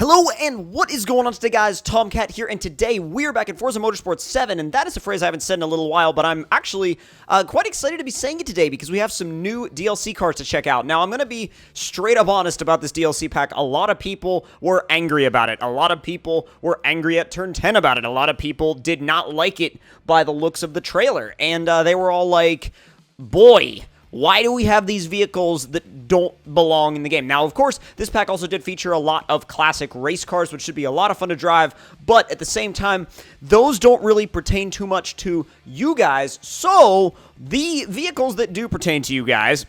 Hello, and what is going on today, guys? Tomcat here, and today we're back in Forza Motorsport 7, and that is a phrase I haven't said in a little while, but I'm actually quite excited to be saying it today because we have some new DLC cars to check out. Now, I'm going to be straight up honest about this DLC pack. A lot of people were angry about it. A lot of people were angry at Turn 10 about it. A lot of people did not like it by the looks of the trailer, and they were all like, boy, why do we have these vehicles that don't belong in the game? Now, of course, this pack also did feature a lot of classic race cars, which should be a lot of fun to drive, but at the same time, those don't really pertain too much to you guys, so the vehicles that do pertain to you guys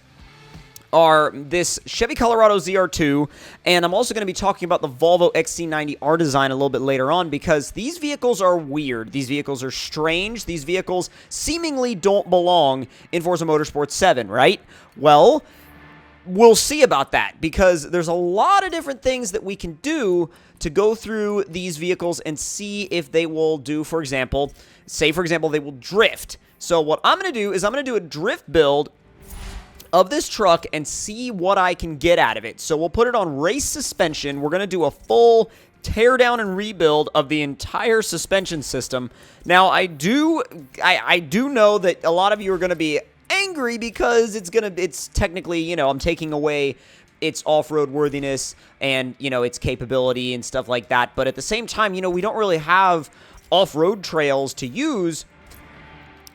are this Chevy Colorado ZR2, and I'm also going to be talking about the Volvo XC90R design a little bit later on, because these vehicles are weird, these vehicles are strange, these vehicles seemingly don't belong in Forza Motorsport 7, right? Well, we'll see about that, because there's a lot of different things that we can do to go through these vehicles and see if they will do, for example, say, for example, they will drift. So what I'm going to do is I'm going to do a drift build of this truck and see what I can get out of it. So we'll put it on race suspension. We're going to do a full tear down and rebuild of the entire suspension system. Now, I do know that a lot of you are going to be angry because it's technically, you know, I'm taking away its off-road worthiness and, you know, its capability and stuff like that. But at the same time, you know, we don't really have off-road trails to use,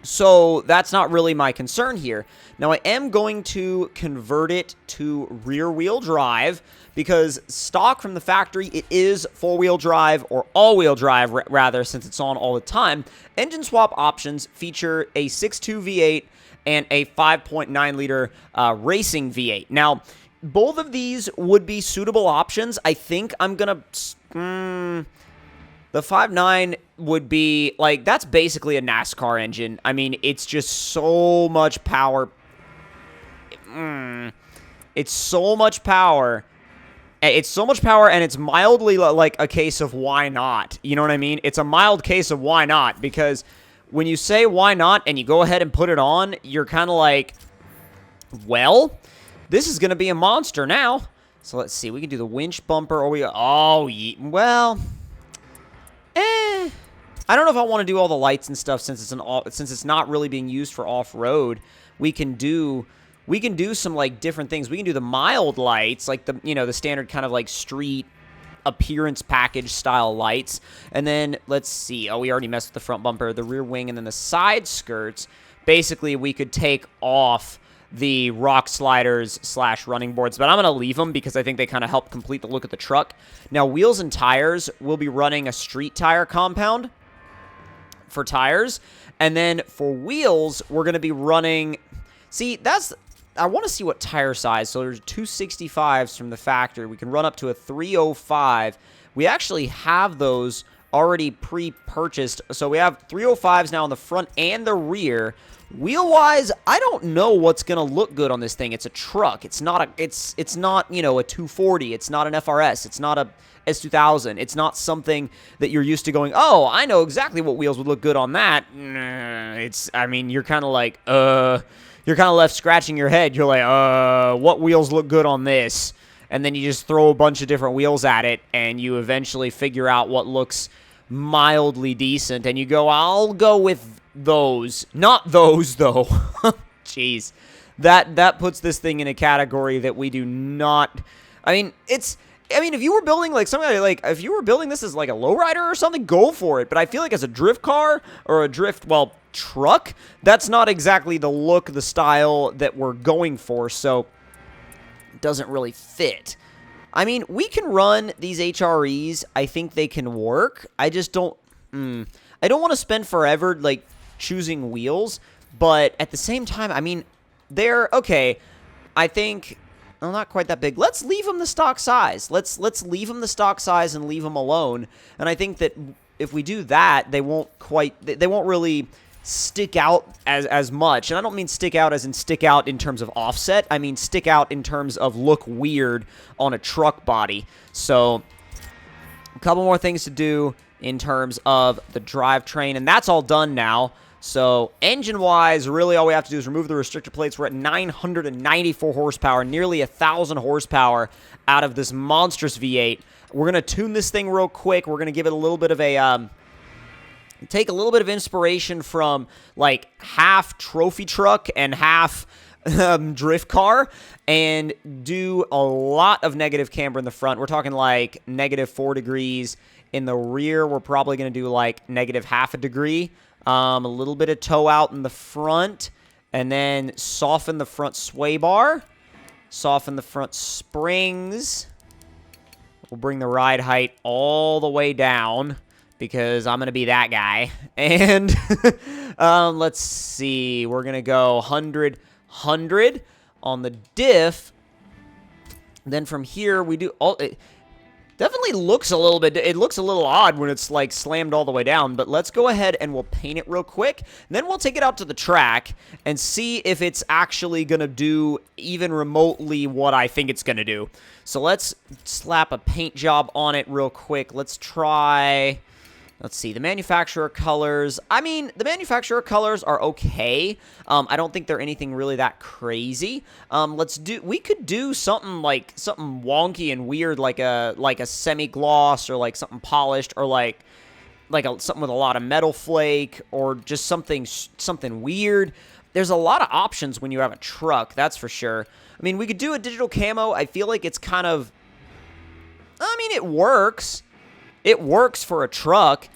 so that's not really my concern here. Now, I am going to convert it to rear-wheel drive because stock from the factory, it is four-wheel drive or all-wheel drive, rather, since it's on all the time. Engine swap options feature a 6.2 V8 and a 5.9-liter racing V8. Now, both of these would be suitable options. I think I'm going to... The 5.9 would be, like, that's basically a NASCAR engine. I mean, it's just so much power. It's so much power. It's so much power, and it's mildly like a case of why not. You know what I mean? It's a mild case of why not, because when you say why not and you go ahead and put it on, you're kind of like, well, this is going to be a monster now. So let's see. We can do the winch bumper, or well... I don't know if I want to do all the lights and stuff since it's not really being used for off-road. We can do some like different things. We can do the mild lights, like the standard kind of like street appearance package style lights. And then let's see. Oh, we already messed with the front bumper, the rear wing, and then the side skirts. Basically, we could take off the rock sliders / running boards, but I'm going to leave them because I think they kind of help complete the look of the truck. Now, wheels and tires, we'll be running a street tire compound for tires, and then for wheels, we're going to be running... See, I want to see what tire size. So there's 265s from the factory. We can run up to a 305. We actually have those already pre-purchased, so we have 305s now on the front and the rear. Wheel-wise, I don't know what's going to look good on this thing. It's a truck. It's not, you know, a 240. It's not an FRS. It's not a S2000. It's not something that you're used to going, oh, I know exactly what wheels would look good on that. I mean, you're kind of like, you're kind of left scratching your head. You're like, what wheels look good on this? And then you just throw a bunch of different wheels at it, and you eventually figure out what looks mildly decent, and you go, I'll go with those. Not those, though. Jeez. That puts this thing in a category that we do not... I mean, if you were building, like, something like, if you were building this as, like, a lowrider or something, go for it. But I feel like as a drift car, or a drift, well, truck, that's not exactly the look, the style that we're going for, so it doesn't really fit. I mean, we can run these HREs. I think they can work. I just don't... I don't want to spend forever, like, choosing wheels, but at the same time, I mean, they're... Okay, I think... Well, not quite that big. Let's leave them the stock size. Let's leave them the stock size and leave them alone. And I think that if we do that, they won't really stick out as much. And I don't mean stick out as in stick out in terms of offset. I mean stick out in terms of look weird on a truck body. So a couple more things to do in terms of the drivetrain, and that's all done now. So engine-wise, really all we have to do is remove the restrictor plates. We're at 994 horsepower, nearly 1,000 horsepower out of this monstrous V8. We're going to tune this thing real quick. We're going to give it a little bit of a... take a little bit of inspiration from, like, half trophy truck and half drift car, and do a lot of negative camber in the front. We're talking, like, -4 degrees. In the rear, we're probably going to do, like, -0.5 degree. A little bit of toe out in the front, and then soften the front sway bar, soften the front springs. We'll bring the ride height all the way down because I'm going to be that guy. And let's see, we're going to go 100 on the diff. Then from here, we do all... Definitely looks a little bit, it looks a little odd when it's like slammed all the way down, but let's go ahead and we'll paint it real quick. Then we'll take it out to the track and see if it's actually going to do even remotely what I think it's going to do. So let's slap a paint job on it real quick. Let's try... Let's see, the manufacturer colors. I mean, the manufacturer colors are okay. I don't think they're anything really that crazy. We could do something like something wonky and weird, like a semi-gloss or like something polished, or something with a lot of metal flake, or just something weird. There's a lot of options when you have a truck, that's for sure. I mean, we could do a digital camo. I feel like it's kind of... I mean, it works. It works for a truck.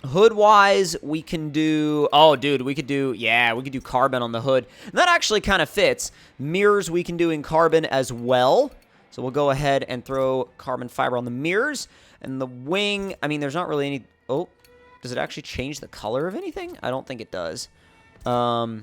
Hood-wise, we can do... Oh, dude, we could do... Yeah, we could do carbon on the hood. And that actually kind of fits. Mirrors we can do in carbon as well. So we'll go ahead and throw carbon fiber on the mirrors. And the wing... I mean, there's not really any... Oh, does it actually change the color of anything? I don't think it does. Yeah,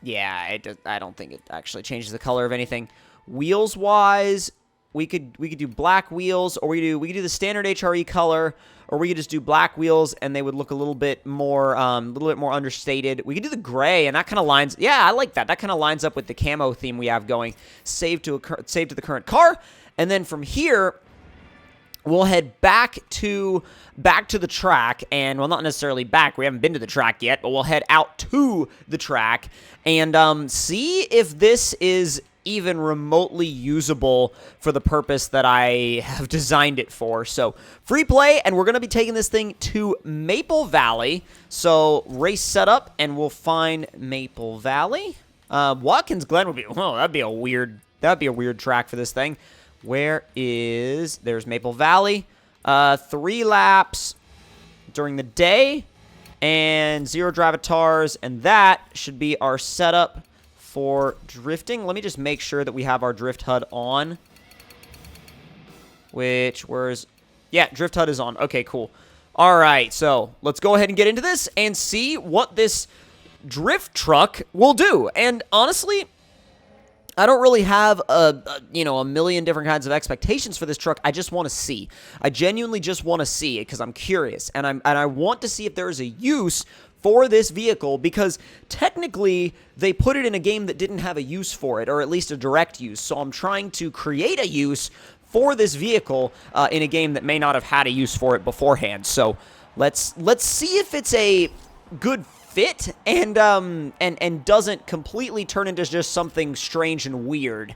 I don't think it actually changes the color of anything. Wheels-wise... We could do black wheels, or we could do the standard HRE color, or we could just do black wheels and they would look a little bit more understated. We could do the gray, and that kind of lines. Yeah, I like that. That kind of lines up with the camo theme we have going. Save to the current car, and then from here, we'll head back to the track, and well, not necessarily back. We haven't been to the track yet, but we'll head out to the track and see if this is even remotely usable for the purpose that I have designed it for. So, free play, and we're going to be taking this thing to Maple Valley. So, race setup, and we'll find Maple Valley. Watkins Glen would be, oh, that'd be a weird track for this thing. There's Maple Valley. 3 laps during the day, and 0 drivatars, and that should be our setup for drifting. Let me just make sure that we have our drift HUD on. Yeah, drift HUD is on. Okay, cool. All right, so let's go ahead and get into this and see what this drift truck will do. And honestly, I don't really have a million different kinds of expectations for this truck. I just want to see. I genuinely just want to see it because I'm curious, and I want to see if there is a use for this vehicle, because technically they put it in a game that didn't have a use for it, or at least a direct use. So I'm trying to create a use for this vehicle in a game that may not have had a use for it beforehand. So let's see if it's a good fit and doesn't completely turn into just something strange and weird.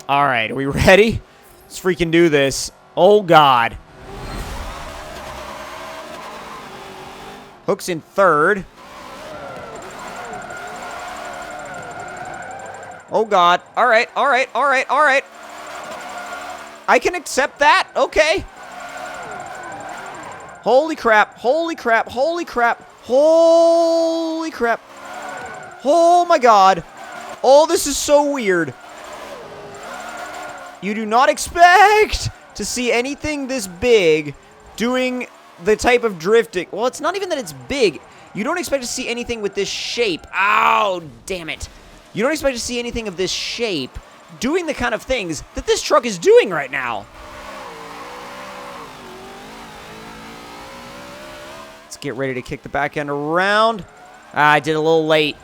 All right, are we ready? Let's freaking do this. Oh, God. Hook's in third. Oh, God. All right, all right, all right, all right. I can accept that. Okay. Holy crap. Holy crap. Holy crap. Holy crap. Oh, my God. Oh, this is so weird. You do not expect to see anything this big doing the type of drifting. Well, it's not even that it's big. You don't expect to see anything with this shape. Ow, damn it. You don't expect to see anything of this shape doing the kind of things that this truck is doing right now. Let's get ready to kick the back end around. I did a little late.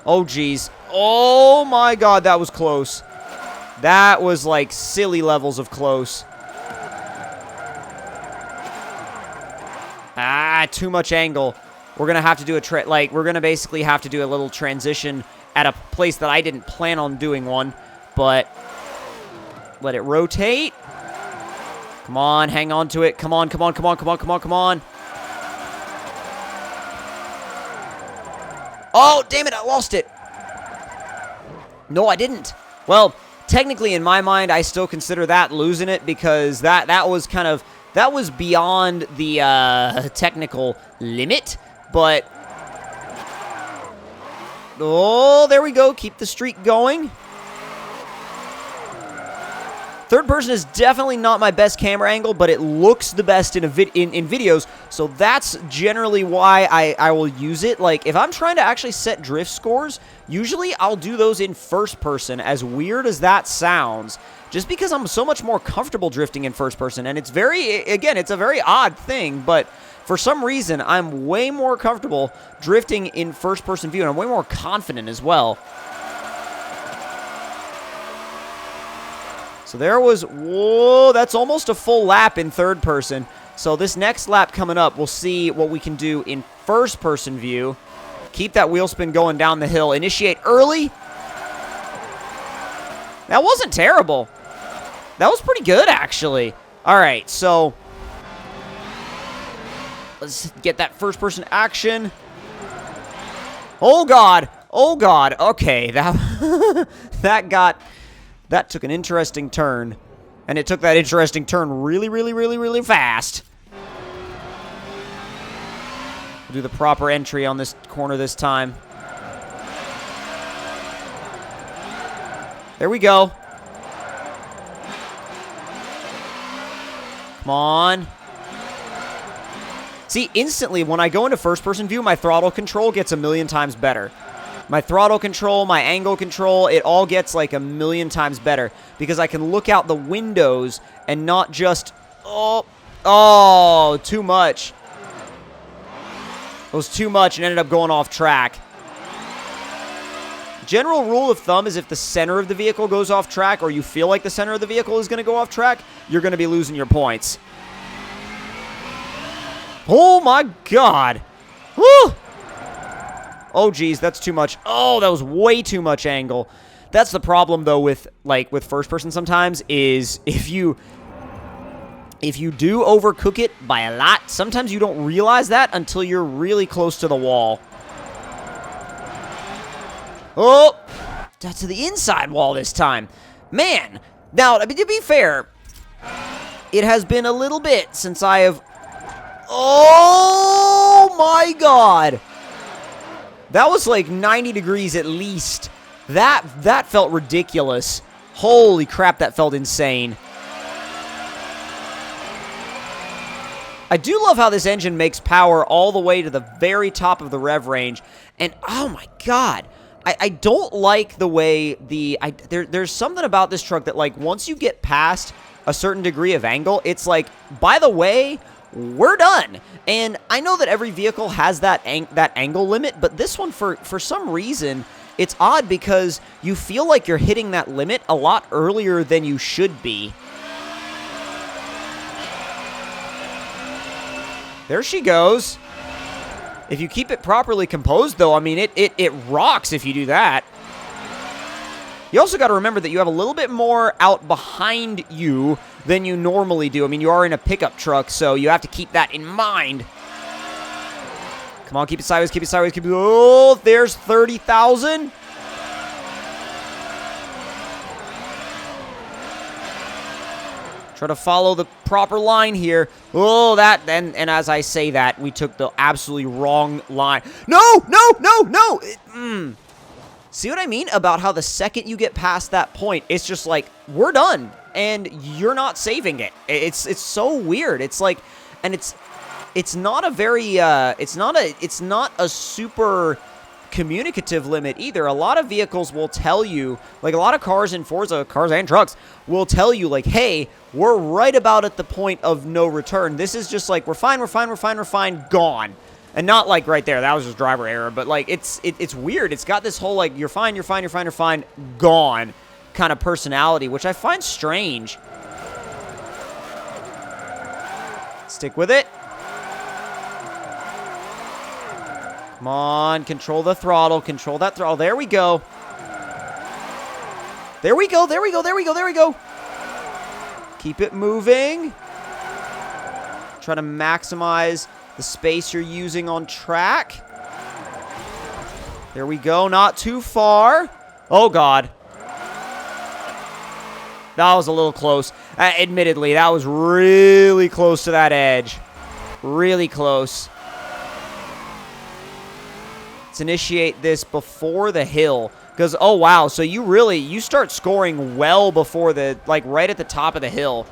Oh, geez. Oh, my God, that was close. That was like silly levels of close. Ah, too much angle. We're going to have to do we're going to basically have to do a little transition at a place that I didn't plan on doing one, but let it rotate. Come on, hang on to it. Come on, come on, come on, come on, come on, come on. Oh, damn it, I lost it. No, I didn't. Well, technically in my mind, I still consider that losing it because that was kind of, that was beyond the technical limit, but oh, there we go. Keep the streak going. Third person is definitely not my best camera angle, but it looks the best in videos, so that's generally why I will use it. Like, if I'm trying to actually set drift scores, usually I'll do those in first person, as weird as that sounds, just because I'm so much more comfortable drifting in first person, and it's it's a very odd thing, but for some reason, I'm way more comfortable drifting in first person view, and I'm way more confident as well. So there was, whoa, that's almost a full lap in third person. So this next lap coming up, we'll see what we can do in first person view. Keep that wheel spin going down the hill. Initiate early. That wasn't terrible. That was pretty good, actually. All right, so let's get that first person action. Oh, God. Oh, God. Okay, that took an interesting turn, and it took that interesting turn really, really, really, really fast. We'll do the proper entry on this corner this time. There we go. Come on. See, instantly, when I go into first-person view, my throttle control gets 1,000,000 times better. My throttle control, my angle control, it all gets like 1,000,000 times better because I can look out the windows and not just, oh, too much. It was too much and ended up going off track. General rule of thumb is if the center of the vehicle goes off track or you feel like the center of the vehicle is going to go off track, you're going to be losing your points. Oh my God. Woo! Oh, geez, that's too much. Oh, that was way too much angle. That's the problem, though, with first person sometimes, is if you do overcook it by a lot, sometimes you don't realize that until you're really close to the wall. Oh, that's to the inside wall this time. Man, now, I mean, to be fair, it has been a little bit since I have... Oh, my God. That was like 90 degrees at least. That felt ridiculous. Holy crap, that felt insane. I do love how this engine makes power all the way to the very top of the rev range. And, oh my God, I don't like the way there's something about this truck that, like, once you get past a certain degree of angle, it's like, by the way, we're done. And I know that every vehicle has that angle limit, but this one, for some reason, it's odd because you feel like you're hitting that limit a lot earlier than you should be. There she goes. If you keep it properly composed, though, I mean, it rocks if you do that. You also got to remember that you have a little bit more out behind you than you normally do. I mean, you are in a pickup truck, so you have to keep that in mind. Come on, keep it sideways, keep it sideways, keep it... Oh, there's 30,000. Try to follow the proper line here. Oh, and as I say that, we took the absolutely wrong line. No, no, no, no! See what I mean about how the second you get past that point, it's just like, we're done, and you're not saving it. It's so weird. It's like, and it's not a very, it's not a super communicative limit either. A lot of vehicles will tell you, like a lot of cars in Forza, cars and trucks, will tell you like, hey, we're right about at the point of no return. This is just like, we're fine, we're fine, we're fine, we're fine, gone. And not like right there, that was just driver error, but like it's weird. It's got this whole like, you're fine, you're fine, you're fine, you're fine, gone. kind of personality, which I find strange. Stick with it. Come on, control the throttle, control that throttle. There we go. There we go, there we go, there we go, there we go. Keep it moving. Try to maximize the space you're using on track. There we go, not too far. Oh, God. That was a little close. Admittedly, that was really close to that edge. Really close. Let's initiate this before the hill. Because, oh, wow, so you start scoring well before the, like, right at the top of the hill.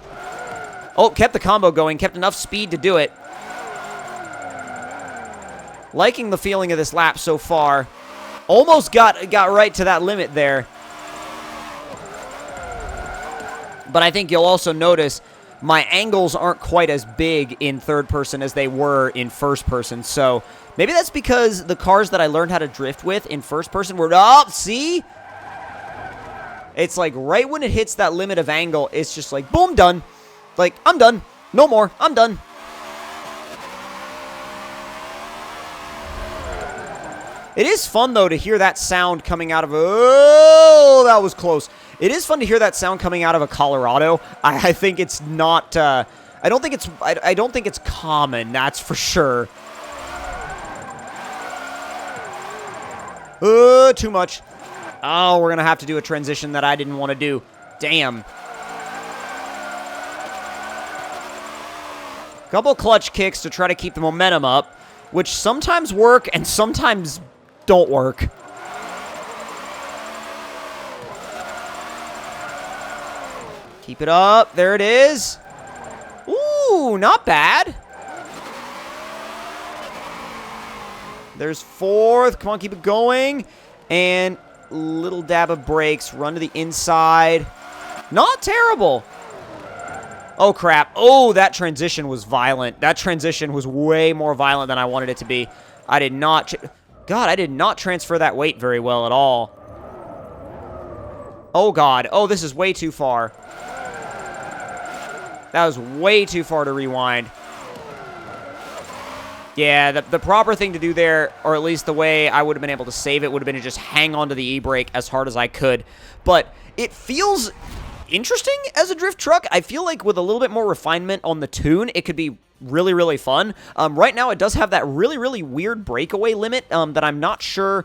Oh, kept the combo going, kept enough speed to do it. Liking the feeling of this lap so far. Almost got right to that limit there. But I think you'll also notice my angles aren't quite as big in third person as they were in first person. So maybe that's because the cars that I learned how to drift with in first person were up. See? It's like right when it hits that limit of angle, it's just like, boom, done. Like, I'm done. No more. I'm done. It is fun, though, to hear that sound coming out of... Oh, that was close. It is fun to hear that sound coming out of a Colorado. I think it's not... I don't think it's common, that's for sure. Too much. Oh, we're going to have to do a transition that I didn't want to do. Damn. Couple clutch kicks to try to keep the momentum up, which sometimes work and sometimes don't work. Keep it up. There it is. Ooh, not bad. There's fourth. Come on, keep it going. And little dab of brakes. Run to the inside. Not terrible. Oh, crap. Oh, that transition was violent. That transition was way more violent than I wanted it to be. I did not... God, I did not transfer that weight very well at all. Oh, God. Oh, this is way too far. That was way too far to rewind. Yeah, the proper thing to do there, or at least the way I would have been able to save it, would have been to just hang onto the e-brake as hard as I could. But it feels interesting as a drift truck. I feel like with a little bit more refinement on the tune, it could be really, really fun. Right now, it does have that really, really weird breakaway limit that I'm not sure...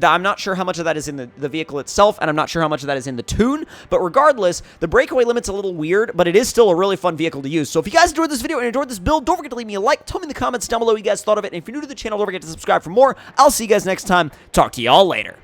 I'm not sure how much of that is in the vehicle itself, and I'm not sure how much of that is in the tune, but regardless, the breakaway limit's a little weird, but it is still a really fun vehicle to use. So if you guys enjoyed this video and enjoyed this build, don't forget to leave me a like, tell me in the comments down below what you guys thought of it, and if you're new to the channel, don't forget to subscribe for more. I'll see you guys next time. Talk to y'all later.